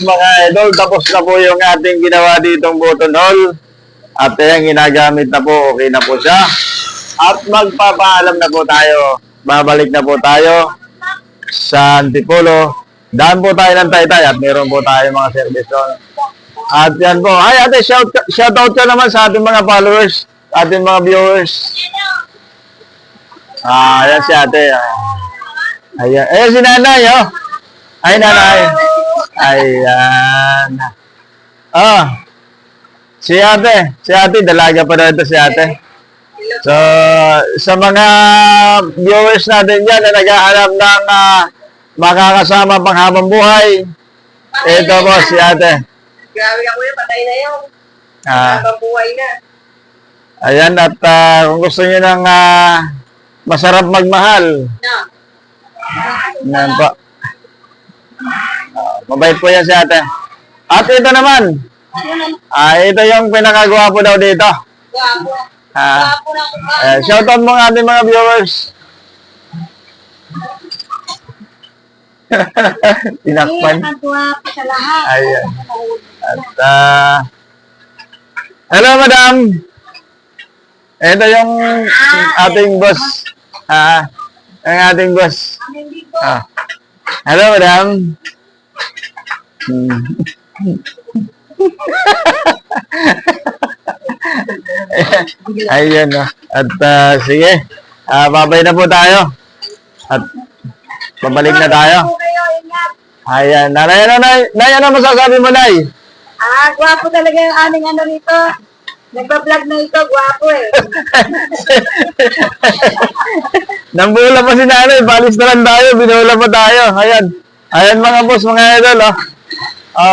mga idol, tapos na po yung ating ginawa ditong button hole. At ayan, ginagamit na po, okay na po siya. At magpapaalam na po tayo. Babalik na po tayo sa Antipolo. Daan po tayo ng Taytay at meron po tayo mga service doon. At yan po. Ay ate, shout out ka naman sa ating mga followers, ating mga viewers. Ayan si ate. Ayan. Ayan si nanay, oh. Ay, nanay. Ayan. Si ate, dalaga pa na ito si ate. So, sa mga viewers natin dyan na naghahanap ng makakasama pang habang buhay, ito po si ate. Grabe ako yun, patay na yun. Habang buhay na. Ayan, at kung gusto nyo ng masarap magmahal, yan po. Mabait po yan si ate. At ito naman, ito yung pinakagwapo daw dito. Gwapo. Gwapo na kumain. Shoutout mo ng ating mga viewers. Tinakpan. Gwapo sa lahat. Ayan. At, hello madam. Ito yung ating boss. Ang ating boss. Hello madam. Ayan na. At sige, babay na po tayo. At babalik na tayo. Ayan. Nanay, ano masasabi mo, Nay? Gwapo talaga yung aming ano rito. Nagpa-vlog na ito, gwapo eh. Nambula pa si nanay, balis na lang tayo, binula pa tayo. Ayan. Ayan mga boss, mga idol, oh.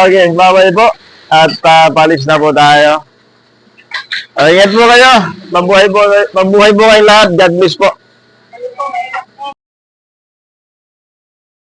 Okay, babay po. At palis na po tayo. Ingat po kayo. Mabuhay po kayong lahat. God bless po.